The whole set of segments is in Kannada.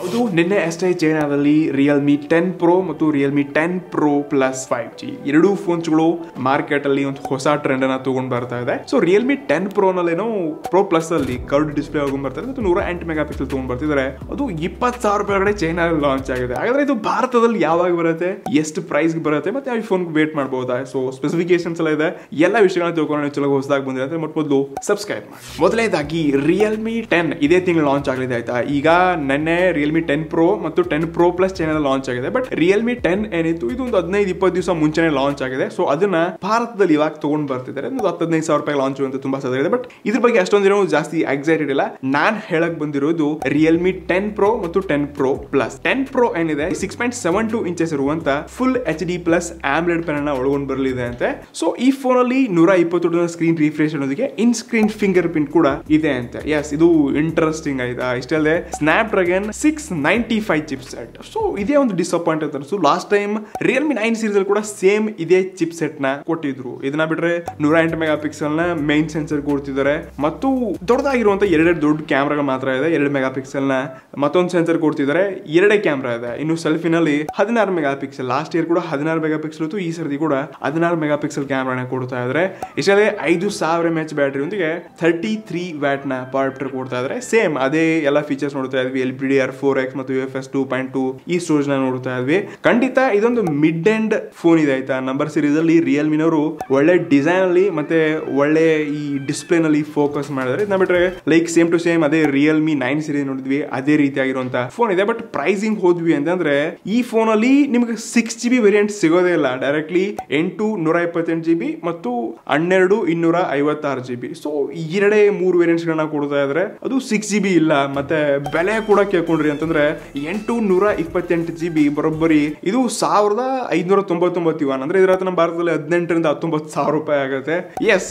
ಅದು ನಿನ್ನೆ ಅಷ್ಟೇ ಚೈನಾದಲ್ಲಿ ರಿಯಲ್ಮಿ 10 Pro ಮತ್ತು ರಿಯಲ್ಮಿ 10 Pro Plus 5G ಎರಡೂ ಫೋನ್ಸ್ಗಳು ಮಾರ್ಕೆಟ್ ಅಲ್ಲಿ ಒಂದು ಹೊಸ ಟ್ರೆಂಡ್ ಅನ್ನ ತಗೊಂಡ್ ಬರ್ತಾ ಇದೆ. So Realme 10 Pro ನಲ್ಲೇನೋ Pro Plus ಅಲ್ಲಿ ಕರ್ವ್ ಡಿಸ್ಪ್ಲೇ ಆಗಿ ಬರ್ತಾ ಇದೆ ಮತ್ತು 108 ಮೆಗಾ ಪಿಕ್ಸೆಲ್ ತಗೊಂಡ್ ಬರ್ತಿದ್ದಾರೆ. ಅದು 20,000 ರೂಪಾಯಿ ಚೈನಾದಲ್ಲಿ ಲಾಂಚ್ ಆಗಿದೆ. ಹಾಗಾದ್ರೆ ಇದು ಭಾರತದಲ್ಲಿ ಯಾವಾಗ ಬರುತ್ತೆ, ಎಷ್ಟು ಪ್ರೈಸ್ ಬರುತ್ತೆ, ಮತ್ತೆ ಈ ಫೋನ್ ವೇಟ್ ಮಾಡಬಹುದಾ? ಸೊ ಸ್ಪೆಸಿಫಿಕೇಶನ್ಸ್ ಎಲ್ಲ ಇದೆ, ಎಲ್ಲ ವಿಷಯಗಳನ್ನ ತಿಳ್ಕೊಂಡು ಚಲೋ ಹೊಸದಾಗಿ ಬಂದಿದೆ ಅಂತ ಮೊದಲು ಸಬ್ಸ್ಕ್ರೈಬ್ ಮಾಡಿ. ಮೊದಲನೇದಾಗಿ ರಿಯಲ್ಮಿ 10 ಇದೇ ತಿಂಗಳು ಲಾಂಚ್ ಆಗಲಿದೆ ಆಯ್ತಾ. ಈಗ ನೆನ್ನೆ ರಿಯಲ್ಮಿ 10 Pro ಮತ್ತು 10 Pro Plus ಚೈನಾದಲ್ಲಿ ಲಾಂಚ್ ಆಗಿದೆ. ಬಟ್ ರಿಯಲ್ಮಿ 10 ಏನಿತ್ತು ಇದು ಒಂದು 15-20 ದಿವಸ ಮುಂಚೆನೆ ಲಾಂಚ್ ಆಗಿದೆ. ಸೊ ಅದನ್ನ ಭಾರತದಲ್ಲಿ ಇವಾಗ ತಗೊಂಡ್ ಬರ್ತಿದ್ದಾರೆ. ಒಂದು 10-15,000 ರೂಪಾಯಿ ಲಾಂಚ್ ಅಂತ ತುಂಬಾ ಸಾಧ್ಯ ಇದೆ. ಬಟ್ ಇದ್ರ ಬಗ್ಗೆ ಅಷ್ಟೊಂದು ಜಾಸ್ತಿ ಎಕ್ಸೈಟೆಡ್ ಇಲ್ಲ. ನಾನ್ ಹೇಳಕ್ ಬಂದಿರೋದು ರಿಯಲ್ಮಿ 10 Pro ಮತ್ತು 10 Pro Plus. 10 Pro ಏನಿದೆ 6.72 ಇಂಚಸ್ ಇರುವಂತ ಫುಲ್ HD ಪ್ಲಸ್ ಆಮ್ಲೆಡ್ ಪೆನ್ ಅನ್ನ ಒಳಗೊಂಡು ಬರಲಿದೆ ಅಂತೆ. ಸೊ ಈ ಫೋನ್ ಅಲ್ಲಿ 120 ಸ್ಕ್ರೀನ್ ರಿಫ್ರೆಶ್ ಅನ್ನೋದಕ್ಕೆ ಇನ್ ಸ್ಕ್ರೀನ್ ಫಿಂಗರ್ ಪ್ರಿಂಟ್ ಕೂಡ ಇದೆ ಅಂತೆ. ಎಸ್, ಇದು ಇಂಟ್ರೆಸ್ಟಿಂಗ್ ಆಯ್ತಾ. ಇಷ್ಟಲ್ಲದೆ Snapdragon 695 chipset. So ಇದೇ ಒಂದು ಡಿಸಪಾಯಿಂಟ್ ಅಂತ ಅನ್ಸು. ಲಾಸ್ಟ್ ಟೈಮ್ ರಿಯಲ್ಮಿ 9 ಸೀರೀಸ್ ಅಲ್ಲಿ ಕೂಡ ಸೇಮ್ ಇದೇ ಚಿಪ್ ಸೆಟ್ ನ ಕೊಟ್ಟಿದ್ರು. ಇದನ್ನ ಬಿಟ್ರೆ 108 ಮೆಗಾ ಪಿಕ್ಸೆಲ್ ನ ಮೈನ್ ಸೆನ್ಸರ್ ಕೊಡ್ತಿದ್ದಾರೆ ಮತ್ತು ದೊಡ್ಡದಾಗಿರುವಂತ ಎರಡೆರಡು ದೊಡ್ಡ ಕ್ಯಾಮ್ರಾ ಮಾತ್ರ ಇದೆ. 2 ಮೆಗಾ ಪಿಕ್ಸೆಲ್ ನ ಮತ್ತೊಂದು ಸೆನ್ಸರ್ ಕೊಡ್ತಿದ್ದಾರೆ. ಎರಡೇ ಕ್ಯಾಮ್ರಾ ಇದೆ. ಇನ್ನು ಸೆಲ್ಫಿನಲ್ಲಿ 16 ಮೆಗಾ ಪಿಕ್ಸೆಲ್. ಲಾಸ್ಟ್ ಇಯರ್ ಕೂಡ 16 ಮೆಗಾ ಪಿಕ್ಸೆಲ್ ಇತ್ತು. ಈ ಸರ್ತಿ ಕೂಡ 16 ಮೆಗಾ ಪಿಕ್ಸೆಲ್ ಕ್ಯಾಮ್ರಾನ ಕೊಡ್ತಾ ಇದ್ದಾರೆ. ಇಷ್ಟೇ 5000 mAh ಬ್ಯಾಟರಿ ಒಂದಿಗೆ 33 ವ್ಯಾಟ್ ನ ಪಾರ್ಟರ್ ಕೊಡ್ತಾ ಇದ್ದಾರೆ. ಸೇಮ್ ಅದೇ ಎಲ್ಲ ಫೀಚರ್ಸ್ ನೋಡ್ತಾ ಇದ್ವಿ. LPDR 4X ಮತ್ತು UFS 2.2 ಈ ಸ್ಟೋರೇಜ್ ನ ನೋಡ್ತಾ ಇದ್ವಿ. ಖಂಡಿತ ಇದೊಂದು ಮಿಡ್ ಎಂಡ್ ಫೋನ್ ಇದೆ ಆಯ್ತಾ. ನಂಬರ್ ಸೀರೀಸ್ ಅಲ್ಲಿ ರಿಯಲ್ಮಿನವರು ಒಳ್ಳೆ ಡಿಸೈನ್ ಅಲ್ಲಿ ಮತ್ತೆ ಒಳ್ಳೆ ಈ ಡಿಸ್ಪ್ಲೇ ನಲ್ಲಿ ಫೋಕಸ್ ಮಾಡಿದ್ರೆ. ಇದನ್ನ ಬಿಟ್ರೆ ಲೈಕ್ ಸೇಮ್ ಟು ಸೇಮ್ ಅದೇ ರಿಯಲ್ಮಿ 9 ಸೀರೀಸ್ ನೋಡಿದ್ವಿ, ಅದೇ ರೀತಿಯಾಗಿರುವಂತ ಫೋನ್ ಇದೆ. ಬಟ್ ಪ್ರೈಸಿಂಗ್ ಹೋದ್ವಿ ಅಂತಂದ್ರೆ ಈ ಫೋನ್ ಅಲ್ಲಿ ನಿಮ್ಗೆ 6GB ವೇರಿಯಂಟ್ ಸಿಗೋದೇ ಇಲ್ಲ. ಡೈರೆಕ್ಟ್ಲಿ 8 128GB ಮತ್ತು 12 256GB. ಸೊ ಎರಡೇ 3 ವೇರಿಯಂಟ್ಸ್ ಗಳನ್ನ ಕೊಡ್ತಾ ಇದ್ರೆ ಅದು 6GB ಇಲ್ಲ. ಮತ್ತೆ ಬೆಲೆ ಕೂಡ ಕೇಳ್ಕೊಂಡ್ರಿ ಅಂತಂದ್ರೆ 8 128GB ಬರೋಬ್ಬರಿ ಇದು 1599 ಯುವಾನ್. ಅಂದ್ರೆ ಇದರ ನಮ್ಮ ಭಾರತದಲ್ಲಿ 18,000 ರಿಂದ 19,000 ರೂಪಾಯಿ ಆಗುತ್ತೆ. ಎಸ್,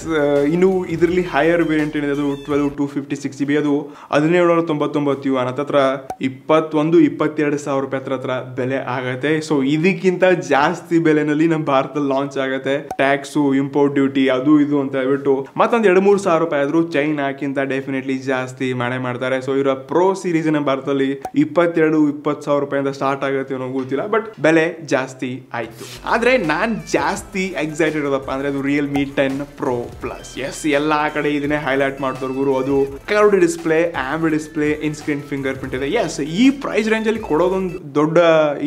ಇನ್ನು ಇದರಲ್ಲಿ ಹೈಯರ್ ವೇರಿಯಂಟ್ ಏನಿದೆ ಅದು 12 256GB ಅದು 1799 ಯುವಾನ್. ಹತ್ರ 21-22,000 ರೂಪಾಯಿ ಹತ್ರ ಬೆಲೆ ಆಗತ್ತೆ. ಸೊ ಇದಕ್ಕಿಂತ ಜಾಸ್ತಿ ಬೆಲೆನಲ್ಲಿ ನಮ್ಮ ಭಾರತದಲ್ಲಿ ಲಾಂಚ್ ಆಗತ್ತೆ. ಟ್ಯಾಕ್ಸು, ಇಂಪೋರ್ಟ್ ಡ್ಯೂಟಿ, ಅದು ಇದು ಅಂತ ಹೇಳ್ಬಿಟ್ಟು ಮತ್ತೊಂದು 2-3,000 ರೂಪಾಯಿ ಆದ್ರೂ ಚೈನಾಕ್ಕಿಂತ ಡೆಫಿನೆಟ್ಲಿ ಜಾಸ್ತಿ ಮಾಡ್ತಾರೆ. ಸೊ ಇವರ ಪ್ರೋ ಸೀರೀಸ್ ನಮ್ಮ ಭಾರತದಲ್ಲಿ 22-20,000 ರೂಪಾಯಿಂದ ಸ್ಟಾರ್ಟ್ ಆಗುತ್ತೆ ಅನ್ನೋ ಗೊತ್ತಿಲ್ಲ. ಬಟ್ ಬೆಲೆ ಜಾಸ್ತಿ ಆಯ್ತು. ಆದ್ರೆ ನಾನ್ ಜಾಸ್ತಿ ಎಕ್ಸೈಟೆಡ್ ಇರೋದಪ್ಪ ಅಂದ್ರೆ ಅದು ರಿಯಲ್ಮಿ 10 Pro Plus. ಎಸ್, ಎಲ್ಲಾ ಕಡೆ ಇದನ್ನೇ ಹೈಲೈಟ್ ಮಾಡ್ತಾರೆ ಗುರು. ಅದು ಕರ್ವ್ಡ್ ಡಿಸ್ಪ್ಲೇ, ಆಮ್ಲೆಡ್ ಡಿಸ್ಪ್ಲೇ, ಇನ್ ಸ್ಕ್ರೀನ್ ಫಿಂಗರ್ ಪ್ರಿಂಟ್ ಇದೆ. ಎಸ್, ಈ ಪ್ರೈಸ್ ರೇಂಜ್ ಅಲ್ಲಿ ಕೊಡೋದೊಂದು ದೊಡ್ಡ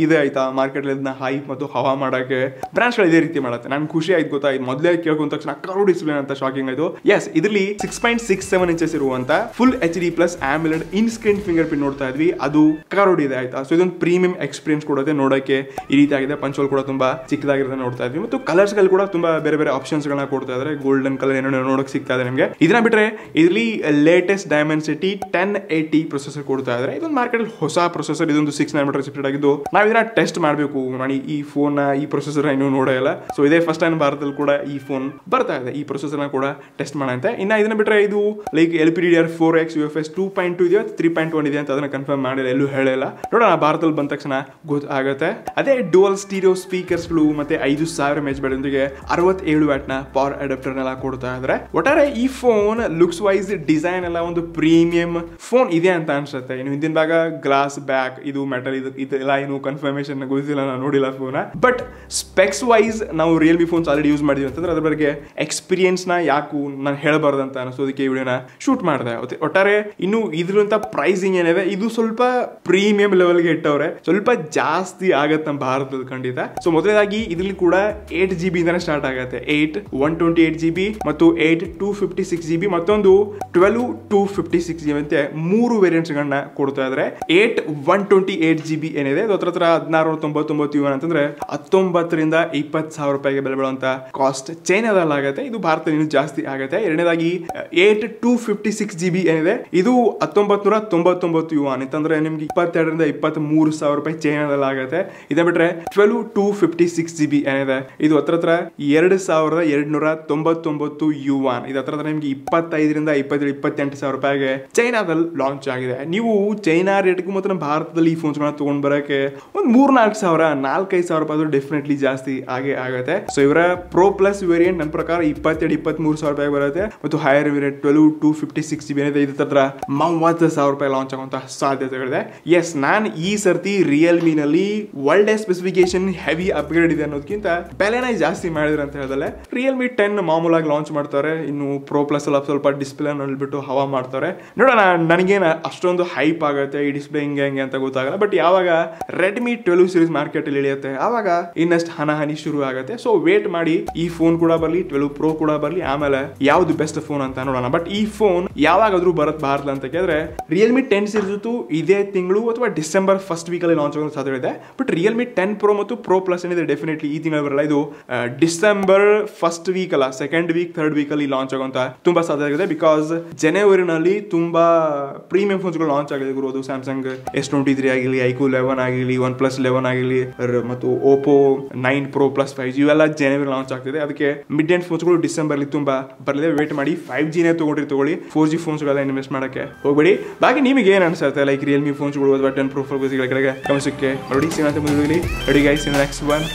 ಇದೆ ಆಯ್ತಾ. ಮಾರ್ಕೆಟ್ ಇದನ್ನ ಹೈಪ್ ಮತ್ತು ಹವಾ ಮಾಡಕ್ಕೆ ಬ್ರಾಂಚ್ ಗಳು ಇದೇ ರೀತಿ ಮಾಡುತ್ತೆ. ನನ್ ಖುಷಿ ಆಯ್ತು ಗೊತ್ತಾ. ಇದು ಮೊದಲೇ ಕೇಳ್ಕೊಂಡ ತಕ್ಷಣ ಕರ್ವ್ಡ್ ಡಿಸ್ಪ್ಲೇ ಅಂತ ಶಾಕಿಂಗ್ ಆಯ್ತು. ಎಸ್, ಇದರಲ್ಲಿ 6.67 ಇಂಚಸ್ ಇರುವಂತ ಫುಲ್ HD ಪ್ಲಸ್ ಆಮ್ಲೆಡ್ ಇನ್ ಸ್ಕ್ರೀನ್ ಫಿಂಗರ್ ಪ್ರಿಂಟ್ ನೋಡ್ತಾ ಇದ್ವಿ. ಅದು ಕರ್ವ್ಡ್ ಇದೆ ಆಯ್ತಾ. ಸೊ ಇದೊಂದು ಪ್ರೀಮಿಯಂ ಎಕ್ಸ್ಪೀರಿಯನ್ಸ್ ಕೊಡುತ್ತೆ. ನೋಡಕ್ಕೆ ಈ ರೀತಿ ಆಗಿದೆ. ಪಂಚೋಲ್ ಕೂಡ ತುಂಬಾ ಚಿಕ್ಕದಾಗಿರೋದನ್ನ ನೋಡ್ತಾ ಇದ್ವಿ ಮತ್ತು ಕಲರ್ಸ್ ಗಳು ಕೂಡ ತುಂಬಾ ಬೇರೆ ಬೇರೆ ಆಪ್ಷನ್ಸ್ ಗಳನ್ನ ಕೊಡ್ತಾ ಇದ್ದಾರೆ. ಗೋಲ್ಡನ್ ಕಲರ್ ಏನೋ ನೋಡಕ್ ಸಿಗ್ತಾ ಇದೆ ನಿಮಗೆ. ಇದನ್ನ ಬಿಟ್ರೆ ಇದರಲ್ಲಿ ಲೇಟೆಸ್ಟ್ ಡೈಮೆನ್ಸಿಟಿ 1080 ಪ್ರೊಸೆಸರ್ ಕೊಡ್ತಾ ಇದ್ದಾರೆ. ಇದೊಂದು ಮಾರ್ಕೆಟ್ ಹೊಸ ಪ್ರೊಸೆಸರ್. ಇದೊಂದು 6 nanometer ಚಿಪ್ಸೆಟ್ ಆಗಿದ್ದು ನಾವು ಇದನ್ನ ಟೆಸ್ಟ್ ಮಾಡಬೇಕು. ಮಾಡಿ ಈ ಫೋನ್ ಈ ಪ್ರೊಸೆಸರ್ ಇನ್ನೂ ನೋಡಿಲ್ಲ. ಸೊ ಇದೇ ಫಸ್ಟ್ ಟೈಮ್ ಭಾರತದಲ್ಲಿ ಕೂಡ ಈ ಫೋನ್ ಬರ್ತಾ ಇದೆ. ಈ ಪ್ರೊಸೆಸರ್ ಕೂಡ ಟೆಸ್ಟ್ ಮಾಡಂತೆ. ಇನ್ನ ಇದನ್ನ ಬಿಟ್ರೆ ಇದು ಲೈಕ್ LPDR 4X UFS 2.2 ಇದೆಯಾ 3.1 ಇದೆ ಅಂತ ಅದನ್ನ ಕನ್ಫರ್ಮ್ ಮಾಡಿಲ್ಲ, ಎಲ್ಲೂ ಹೇಳಿಲ್ಲ. ನೋಡೋಣ ಭಾರತದಲ್ಲಿ ಬಂದ ತಕ್ಷಣ ಗೊತ್ತಾಗುತ್ತೆ. ಅದೇ ಡುವಲ್ ಸ್ಟೀರಿಯೋ ಸ್ಪೀಕರ್ಸ್ ಗಳು ಮತ್ತೆ 5000 mAh ಬ್ಯಾಟರಿಯೊಂದಿಗೆ 67 ವ್ಯಾಟ್ ನ ಪವರ್ ಅಡಾಪ್ಟರ್ ನೆಲ್ಲ ಕೊಡ್ತಾ ಇದ್ದಾರೆ. ಒಟ್ಟಾರೆ ಈ ಫೋನ್ ಲುಕ್ಸ್ ವೈಸ್ ಡಿಸೈನ್ ಎಲ್ಲ ಒಂದು ಪ್ರೀಮಿಯಂ ಫೋನ್ ಇದೆ ಅಂತ ಅನ್ಸುತ್ತೆ. ಇನ್ನು ಹಿಂದಿನ ಭಾಗ ಗ್ಲಾಸ್ ಬ್ಯಾಕ್, ಇದು ಮೆಟಲ್, ಇದೆಲ್ಲ ಏನು ಕನ್ಫರ್ಮೇಶನ್ ಗೊತ್ತಿಲ್ಲ, ನಾನು ನೋಡಿಲ್ಲ ಫೋನ್. ಬಟ್ ಸ್ಪೆಕ್ಸ್ ವೈಸ್ ನಾವು ರಿಯಲ್ಮಿ ಫೋನ್ಸ್ ಆಲ್ರೆಡಿ ಯೂಸ್ ಮಾಡಿದ್ವಿ ಅಂತಂದ್ರೆ ಅದ್ರ ಬಗ್ಗೆ ಎಕ್ಸ್ಪೀರಿಯನ್ಸ್ ನ ಯಾಕು ನಾನು ಹೇಳಬಾರ್ದು ಅಂತ ಅನಿಸೋದಕ್ಕೆ ಈ ವಿಡಿಯೋನ ಶೂಟ್ ಮಾಡಿದೆ. ಒಟ್ಟಾರೆ ಇನ್ನು ಇದ್ರಂತ ಪ್ರೈಸಿಂಗ್ ಏನಿದೆ ಇದು ಸ್ವಲ್ಪ ಪ್ರೀಮಿಯಂ ಲೆವೆಲ್ಗೆ ಇಟ್ಟವ್ರೆ. ಸ್ವಲ್ಪ ಜಾಸ್ತಿ ಆಗತ್ತೆ ನಮ್ಮ ಭಾರತದ ಖಂಡಿತ. ಸೊ ಮೊದಲನೇದಾಗಿ ಇದ್ರಲ್ಲಿ ಕೂಡ 8GB ಇಂದಾನೆ ಸ್ಟಾರ್ಟ್ ಆಗುತ್ತೆ. 8 128GB ಮತ್ತು 8 256GB ಮತ್ತೊಂದು 12 256GB ಅಂತ 3 ವೇರಿಯಂಟ್ಸ್ ಗಳನ್ನ ಕೊಡ್ತಾ ಇದ್ದಾರೆ. 8 128GB ಏನಿದೆ ಅದು ಹತ್ರ 1699 ಯುವಾನ್ ಅಂತಂದ್ರೆ 19 ರಿಂದ 20,000 ರೂಪಾಯಿಗೆ ಬೆಲೆ ಬೀಳುವಂತ ಕಾಸ್ಟ್ ಚೈನಾದಲ್ಲಿ ಆಗುತ್ತೆ. ಇದು ಭಾರತದಲ್ಲಿ ಇನ್ನೂ ಜಾಸ್ತಿ ಆಗುತ್ತೆ. ಎರಡನೇದಾಗಿ 8 256GB ಏನಿದೆ ಇದು 1999 ಯುವಾನ್ ಅಂತಂದ್ರೆ ನಿಮ್ಗೆ 22 ರಿಂದ 23,000 ರೂಪಾಯಿ ಚೈನಾದಲ್ಲಿ ಆಗುತ್ತೆ. ಇದೇ ಬಿಟ್ರೆ 12 256GB ಏನಿದೆ ಇದು ಹತ್ರ 2299 ಯುವಾನ್. ಇದು ಹತ್ರ ನಿಮ್ಗೆ 25 ರಿಂದ 27-28,000 ರೂಪಾಯಿಗೆ ಚೈನಾದಲ್ಲಿ ಲಾಂಚ್ ಆಗಿದೆ. ನೀವು ಚೈನಾ ರೇಟ್ಗೂ ಮತ್ತು ನಮ್ಮ ಭಾರತದಲ್ಲಿ ಈ ಫೋನ್ಸ್ ಗಳನ್ನ ತಗೊಂಡ್ ಬರಕ್ಕೆ ಒಂದು 3-4,000 ರೂಪಾಯಿ ಡೆಫಿನೆಟ್ಲಿ ಜಾಸ್ತಿ ಆಗುತ್ತೆ. ಸೊ ಇವರ ಪ್ರೋ ಪ್ಲಸ್ ವೇರಿಯಂಟ್ ನನ್ನ ಪ್ರಕಾರ 22-23,000 ರೂಪಾಯಿ ಬರುತ್ತೆ ಮತ್ತು ಹೈಯರ್ ವೇರಿಯಂಟ್ 12 256GB ಏನಿದೆ ಇದು ಹತ್ರ 30,000 ರೂಪಾಯಿ ಲಾಂಚ್ ಆಗುವಂತ ಸಾಧ್ಯತೆಗಳಿದೆ. ಇದೆ. ಎಸ್, ನಾನು ಈ ಸರ್ತಿ ರಿಯಲ್ಮಿ ನಲ್ಲಿ ಒಳ್ಳೆ ಸ್ಪೆಸಿಫಿಕೇಶನ್ ಹೆವಿ ಅಪ್ಗ್ರೇಡ್ ಇದೆ ಅನ್ನೋದಕ್ಕಿಂತ ಬೆಲೆನ ಜಾಸ್ತಿ ಮಾಡಿದ್ರೆ ಅಂತ ಹೇಳಿದ್ರೆ ರಿಯಲ್ಮಿ 10 ಮಾಮೂಲಾಗಿ ಲಾಂಚ್ ಮಾಡ್ತಾರೆ. ಇನ್ನು ಪ್ರೋ ಪ್ಲಸ್ ಸ್ವಲ್ಪ ಡಿಸ್ಪ್ಲೇ ನೋಡ್ಬಿಟ್ಟು ಹವಾ ಮಾಡ್ತಾರೆ. ನೋಡೋಣ, ನನಗೇನು ಅಷ್ಟೊಂದು ಹೈಪ್ ಆಗುತ್ತೆ ಈ ಡಿಸ್ಪ್ಲೇ ಹಿಂಗೆ ಅಂತ ಗೊತ್ತಾಗಲ್ಲ. ಬಟ್ ಯಾವಾಗ ರೆಡ್ಮಿ 12 ಸೀರೀಸ್ ಮಾರ್ಕೆಟ್ ಅಲ್ಲಿ ಇಳಿಯುತ್ತೆ ಆವಾಗ ಇನ್ನಷ್ಟು ಹನಿ ಶುರು ಆಗುತ್ತೆ. ಸೊ ವೇಟ್ ಮಾಡಿ, ಈ ಫೋನ್ ಕೂಡ ಬರಲಿ, 12 ಪ್ರೋ ಕೂಡ ಬರಲಿ, ಆಮೇಲೆ ಯಾವ್ದು ಬೆಸ್ಟ್ ಫೋನ್ ಅಂತ ನೋಡೋಣ. ಬಟ್ ಈ ಫೋನ್ ಯಾವಾಗಾದ್ರೂ ಬರಲ್ಲ ಅಂತ ಕೇಳಿದ್ರೆ ರಿಯಲ್ಮಿ 10 ಸೀರೀಸ್ ಇದೇ ತಿಂಗಳು ಅಥವಾ ಡಿಸೆಂಬರ್ ಫಸ್ಟ್ ವೀಕ್ ಅಲ್ಲಿ ಲಾಂಚ್ ಆಗೋ ಸಾಧ್ಯತೆ ಇದೆ. ಬಟ್ ರಿಯಲ್ಮಿ 10 ಪ್ರೋ ಮತ್ತು ಪ್ರೋ ಪ್ಲಸ್ ಏನಿದೆ ಡೆಫಿನೆಟ್ಲಿ ಈ ತಿಂಗಳು ಬರಲ್ಲ. ಇದು ಡಿಸೆಂಬರ್ ಫಸ್ಟ್ ವೀಕ್ ಅಲ್ಲ, ಸೆಕೆಂಡ್ ವೀಕ್ ಥರ್ಡ್ ವೀಕ್ ಅಲ್ಲಿ ಲಾಂಚ್ ಆಗುವಂತ ತುಂಬಾ ಸಾಧ್ಯತೆ ಇದೆ. ಬಿಕಾಸ್ ಜನವರಿನಲ್ಲಿ ತುಂಬಾ ಪ್ರೀಮಿಯಂ ಫೋನ್ಸ್ ಗಳು ಲಾಂಚ್ ಆಗಿದೆ ಗುರು. ಅದು ಸ್ಯಾಮ್ಸಂಗ್ S23 ಆಗಿರಲಿ, ಐಕ್ಯೂ 11 ಆಗಿರಲಿ, OnePlus 11 ಆಗಿರಲಿ, ಮತ್ತು ಓಪೋ 9 Pro Plus 5G ಇವೆಲ್ಲ ಜನವರಿ ಲಾಂಚ್ ಆಗ್ತಿದೆ. ಅದಕ್ಕೆ ಮಿಡ್ ಎಂಡ್ ಫೋನ್ಸ್ ಗಳು ಡಿಸೆಂಬರ್ ಅಲ್ಲಿ ತುಂಬಾ ಬರಲಿದೆ. ವೇಟ್ ಮಾಡಿ. 5G ನೇ ತಗೊಳ್ಳಿ, 4G ಫೋನ್ಸ್ ಗಳ ಇನ್ವೆಸ್ಟ್ ಮಾಡಕ್ಕೆ ಹೋಗಬೇಡಿ. ಬಾಕಿ ನಿಮಗೆ ಏನ್ ಅನ್ಸುತ್ತೆ, ಲೈಕ್ ರಿಯಲ್ಮಿ ಫೋನ್ಸ್ ಗಳು ಅಥವಾ 10 Pro ಕಮೆಂಟ್ಸ್ಗೆ ನೋಡಿ. ಸಿಗೋಣ ಮುಂದೆ ready guys in next one.